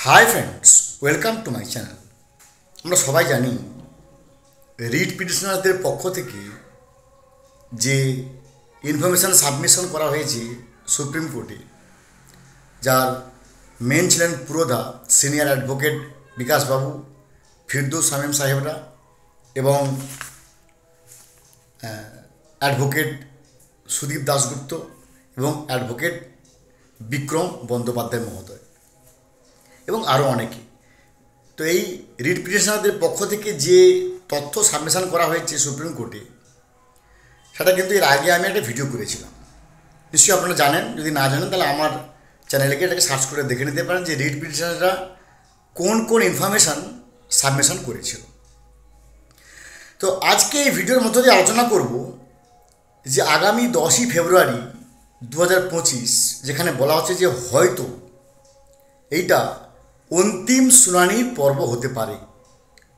Hi friends, welcome to my channel. আমরা সবাই জানি রিট পিটিশনারদের পক্ষ থেকে যে ইনফরমেশান সাবমিশন করা হয়েছে সুপ্রিম কোর্টে, যার মেন ছিলেন পুরোধা সিনিয়র অ্যাডভোকেট বিকাশবাবু, ফিরদৌস শামীম সাহেবরা এবং অ্যাডভোকেট সুদীপ দাশগুপ্ত এবং অ্যাডভোকেট বিক্রম বন্দ্যোপাধ্যায় মহোদয় এবং আরও অনেকে। তো এই রিট পিটিশনারদের পক্ষ থেকে যে তথ্য সাবমিশন করা হয়েছে সুপ্রিম কোর্টে, সেটা কিন্তু এর আগে আমি একটা ভিডিও করেছিলাম। নিশ্চয়ই আপনারা জানেন। যদি না জানেন তাহলে আমার চ্যানেলে গিয়ে এটাকে সার্চ করে দেখে নিতে পারেন যে রিট পিটিশনাররা কোন কোন ইনফরমেশান সাবমিশন করেছিল। তো আজকে এই ভিডিওর মধ্য দিয়ে আলোচনা করব যে আগামী 10ই ফেব্রুয়ারি 2025, যেখানে বলা হচ্ছে যে হয়তো এইটা অন্তিম শুনানির পর্ব হতে পারে,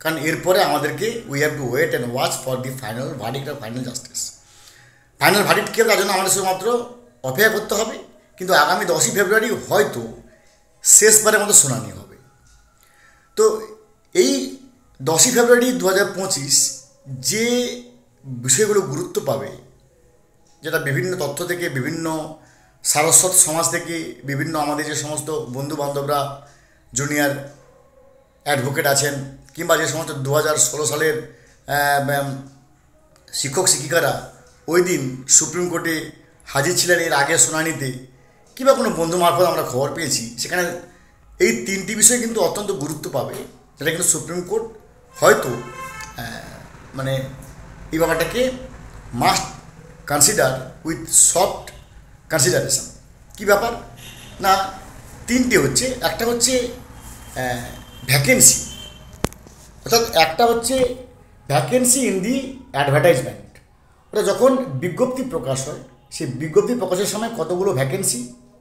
কারণ এরপরে আমাদেরকে we have to wait and watch for the final verdict আর ফাইনাল জাস্টিস। ফাইনাল ভার্ডিক্ট কী হবে তার জন্য আমাদের শুধুমাত্র অপেক্ষা করতে হবে, কিন্তু আগামী 10ই ফেব্রুয়ারি হয়তো শেষবারের মতো শুনানি হবে। তো এই 10ই ফেব্রুয়ারি 2025 যে বিষয়গুলো গুরুত্ব পাবে, যেটা বিভিন্ন তথ্য থেকে, বিভিন্ন সারস্বত সমাজ থেকে, বিভিন্ন আমাদের যে সমস্ত বন্ধুবান্ধবরা জুনিয়র অ্যাডভোকেট আছেন, কিংবা যে সমস্ত 2016 সালের শিক্ষক শিক্ষিকারা ওই দিন সুপ্রিম কোর্টে হাজির ছিলেন এর আগের শুনানিতে, কিংবা কোনো বন্ধু মারফত আমরা খবর পেয়েছি, সেখানে এই তিনটি বিষয় কিন্তু অত্যন্ত গুরুত্ব পাবে, যেটা কিন্তু সুপ্রিম কোর্ট হয়তো মানে এই ব্যাপারটাকে must consider with soft consideration. কী ব্যাপার না, তিনটে হচ্ছে। একটা হচ্ছে ভ্যাকেন্সি, অর্থাৎ একটা হচ্ছে ভ্যাকেন্সি ইন দি অ্যাডভার্টাইজমেন্ট, ওটা যখন বিজ্ঞপ্তি প্রকাশ হয়, সেই বিজ্ঞপ্তি প্রকাশের সময় কতগুলো ভ্যাকেন্সি,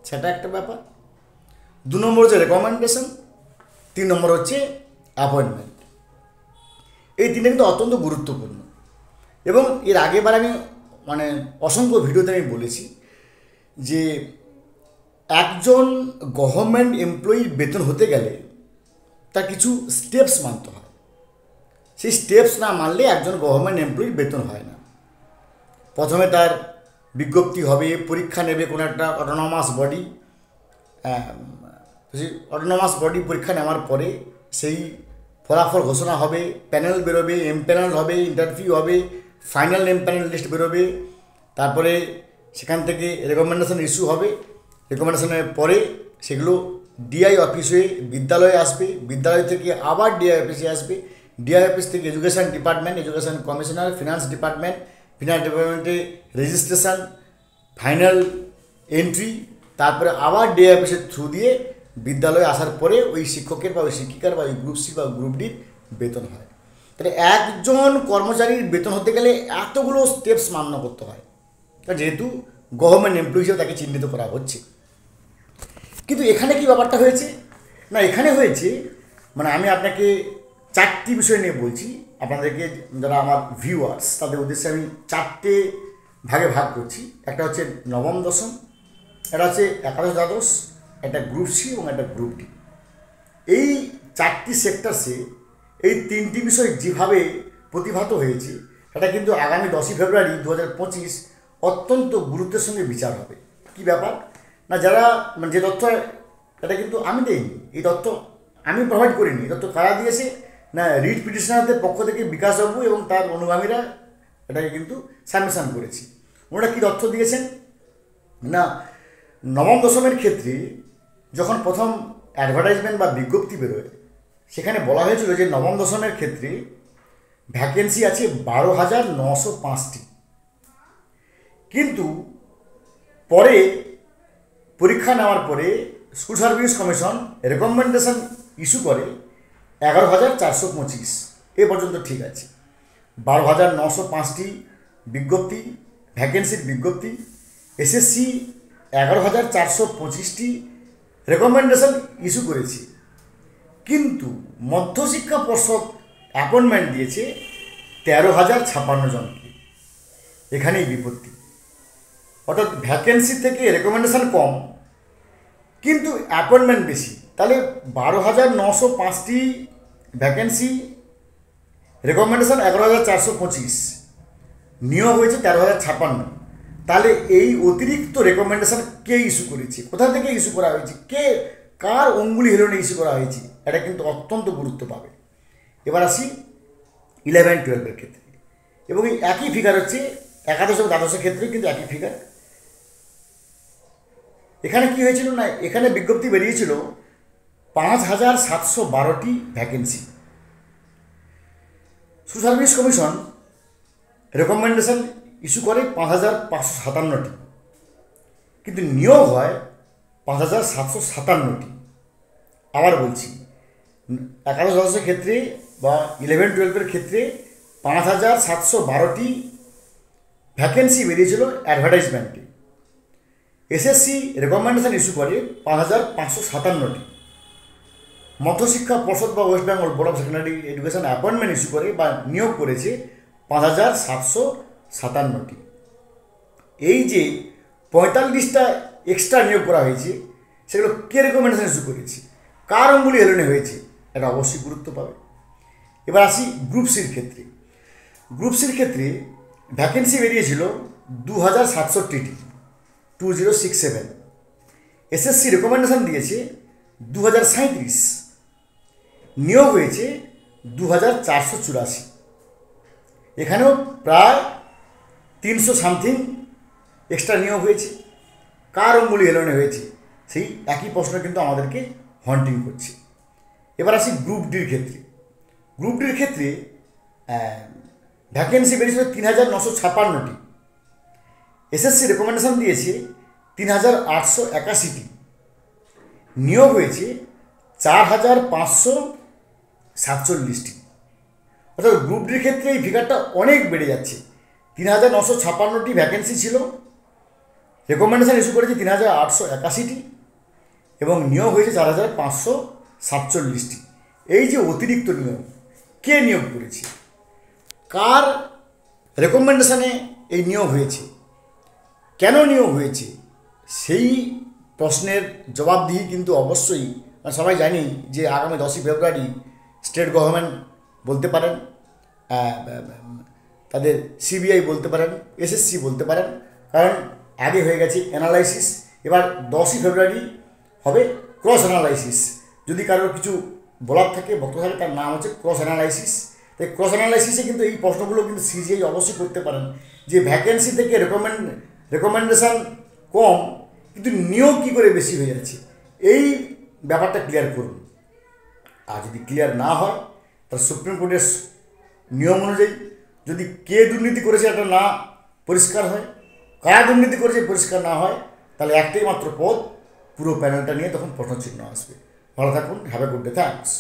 সেটা একটা ব্যাপার। 2 নম্বর হচ্ছে রেকমেন্ডেশন, 3 নম্বর হচ্ছে অ্যাপয়েন্টমেন্ট। এই তিনটা কিন্তু অত্যন্ত গুরুত্বপূর্ণ। এবং এর আগেবার আমি অসংখ্য ভিডিওতে আমি বলেছি যে একজন গভর্নমেন্ট এমপ্লয়ির বেতন হতে গেলে তার কিছু স্টেপস মানতে হয়। সেই স্টেপস না মানলে একজন গভর্নমেন্ট এমপ্লয়ির বেতন হয় না। প্রথমে তার বিজ্ঞপ্তি হবে, পরীক্ষা নেবে কোনো একটা অটোনমাস বডি, অটোনমাস বডি পরীক্ষা নেওয়ার পরে সেই ফলাফল ঘোষণা হবে, প্যানেল বেরোবে, এমপ্যানেল হবে, ইন্টারভিউ হবে, ফাইনাল এমপ্যানেল লিস্ট বেরোবে, তারপরে সেখান থেকে রেকমেন্ডেশন ইস্যু হবে। রেকমেন্ডেশনের পরে সেগুলো ডিআই অফিসে বিদ্যালয়ে আসবে, বিদ্যালয় থেকে আবার ডিআই অফিসে আসবে, ডিআই অফিস থেকে education department, education commissioner, finance ডিপার্টমেন্টে রেজিস্ট্রেশন, ফাইনাল এন্ট্রি, তারপরে আবার ডিআই অফিসের থ্রু দিয়ে বিদ্যালয়ে আসার পরে ওই শিক্ষকের বা ওই শিক্ষিকার বা ওই গ্রুপ সি বা গ্রুপ ডির বেতন হয়। তাহলে একজন কর্মচারীর বেতন হতে গেলে এতগুলো স্টেপস মান্য করতে হয়, যেহেতু গভর্নমেন্ট এমপ্লয়ি হিসেবে তাকে চিহ্নিত করা হচ্ছে। কিন্তু এখানে কি ব্যাপারটা হয়েছে না, এখানে হয়েছে আমি আপনাকে 4টি বিষয় নিয়ে বলছি। আপনাদেরকে যারা আমার ভিউয়ার্স তাদের উদ্দেশ্যে আমি 4টে ভাগে ভাগ করছি। একটা হচ্ছে নবম দশম, একটা হচ্ছে একাদশ দ্বাদশ, একটা গ্রুপ সি এবং একটা গ্রুপ ডি। এই 4টি সেক্টরসে এই 3টি বিষয় যেভাবে প্রতিভাত হয়েছে, এটা কিন্তু আগামী 10ই ফেব্রুয়ারি 2025 অত্যন্ত গুরুত্বের সঙ্গে বিচার হবে। কি ব্যাপার না, যারা যে তথ্য, এটা কিন্তু আমি দেইনি, এই তথ্য আমি প্রোভাইড করিনি। এই তথ্য কারা দিয়েছে না, রিট পিটিশনারদের পক্ষ থেকে বিকাশবাবু এবং তার অনুগামীরা এটাকে কিন্তু সাবমিশন করেছি। ওনারা কী তথ্য দিয়েছেন না, নবম দশমের ক্ষেত্রে যখন প্রথম অ্যাডভার্টাইজমেন্ট বা বিজ্ঞপ্তি বেরোয়, সেখানে বলা হয়েছিল যে নবম দশমের ক্ষেত্রে ভ্যাকেন্সি আছে 12,905টি, কিন্তু পরে পরীক্ষা নেওয়ার পরে school service commission recommendation issue করে 11,425। এ পর্যন্ত ঠিক আছে। 12,905টি বিজ্ঞপ্তি, ভ্যাকেন্সির বিজ্ঞপ্তি, এসএসসি 11,425টি রেকমেন্ডেশন ইস্যু করেছে, কিন্তু মধ্যশিক্ষা পর্ষদ অ্যাপয়েন্টমেন্ট দিয়েছে 13,056 জনকে। এখানেই বিপত্তি। অর্থাৎ ভ্যাকেন্সি থেকে রেকমেন্ডেশন কম, কিন্তু অ্যাপয়েন্টমেন্ট বেশি। তাহলে 12,905টি ভ্যাকেন্সি, রেকমেন্ডেশন 11,425, নিয়োগ হয়েছে 13,056। তাহলে এই অতিরিক্ত রেকমেন্ডেশন কে ইস্যু করেছে, কোথা থেকে ইস্যু করা হয়েছে, কার অঙ্গুলি হেলনে ইস্যু করা হয়েছে, এটা কিন্তু অত্যন্ত গুরুত্ব পাবে। এবার আসি 11-12 ক্ষেত্রে, এবং এই একই ফিগার হচ্ছে একাদশ এবং দ্বাদশের ক্ষেত্রেও কিন্তু একই ফিগার। এখানে কি হয়েছিল না, এখানে বিজ্ঞপ্তি বেরিয়েছিল 5,712টি vacancy. Service commission recommendation issue করে 5,557টি, কিন্তু নিয়োগ হয় 5,757টি। আবার বলছি, একাদশ দ্বাদশের ক্ষেত্রে বা 11-12 ক্ষেত্রে 5,712টি ভ্যাকেন্সি বেরিয়েছিল অ্যাডভার্টাইজমেন্টে। এসএসসি রেকমেন্ডেশন ইস্যু করে 5,557টি। মধ্যশিক্ষা পর্ষদ বা West Bengal board of secondary education appointment issue করে বা নিয়োগ করেছে 5,757টি। এই যে 45টা এক্সট্রা নিয়োগ করা হয়েছে, সেগুলো কে রেকমেন্ডেশন ইস্যু করেছে, কার অঙ্গুলি হেলনে হয়েছে, এটা অবশ্যই গুরুত্ব পাবে। এবার আসি গ্রুপ সির ক্ষেত্রে। গ্রুপ সির ক্ষেত্রে ভ্যাকেন্সি বেরিয়েছিল 2,067টি, 2067। এসএসসি রেকমেন্ডেশন দিয়েছে 2,037, নিয়োগ হয়েছে 2,484। এখানেও প্রায় 300 সামথিং এক্সট্রা নিয়োগ হয়েছে। কার অঙ্গুলি হেলনে হয়েছে, সেই একই প্রশ্ন কিন্তু আমাদেরকে হন্টিং করছে। এবার আসি গ্রুপ ডির ক্ষেত্রে। গ্রুপ ডির ক্ষেত্রে ভ্যাকেন্সি বেরিয়েছিল 3,956টি। এসএসসি রেকমেন্ডেশন দিয়েছে 3,881টি, নিয়োগ হয়েছে 4,547টি। অর্থাৎ গ্রুপ ডির ক্ষেত্রে এই ফিগারটা অনেক বেড়ে যাচ্ছে। 3,956টি ভ্যাকেন্সি ছিল, রেকমেন্ডেশন ইস্যু করেছে 3,881টি, এবং নিয়োগ হয়েছে 4,547টি। এই যে অতিরিক্ত নিয়োগ, কে নিয়োগ করেছে, কার রেকমেন্ডেশনে এই নিয়োগ হয়েছে, কেন নিয়োগ হয়েছে, সেই প্রশ্নের জবাবদিহি কিন্তু অবশ্যই সবাই জানি যে আগামী 10ই ফেব্রুয়ারি স্টেট গভর্নমেন্ট বলতে পারেন, তাদের সিবিআই বলতে পারেন, এসএসসি বলতে পারেন, কারণ আগে হয়ে গেছে অ্যানালাইসিস। এবার 10ই ফেব্রুয়ারি হবে ক্রস অ্যানালাইসিস। যদি কারোর কিছু বলার থাকে, বক্তব্য থাকে, তার নাম হচ্ছে ক্রস অ্যানালাইসিস। তাই ক্রস অ্যানালাইসিসে কিন্তু এই প্রশ্নগুলো কিন্তু সিজিআই অবশ্যই করতে পারেন, যে ভ্যাকেন্সি থেকে রেকমেন্ডেশন কম কিন্তু নিয়োগ কী করে বেশি হয়ে যাচ্ছে, এই ব্যাপারটা ক্লিয়ার করুন। আর যদি ক্লিয়ার না হয়, তাহলে সুপ্রিম কোর্টের নিয়ম অনুযায়ী যদি কে দুর্নীতি করেছে এটা না পরিষ্কার হয়, কারা দুর্নীতি করেছে পরিষ্কার না হয়, তাহলে একটাই মাত্র পদ, পুরো প্যানেলটা নিয়ে তখন প্রশ্নচিহ্ন আসবে। ভালো থাকুন, have a good day, thanks.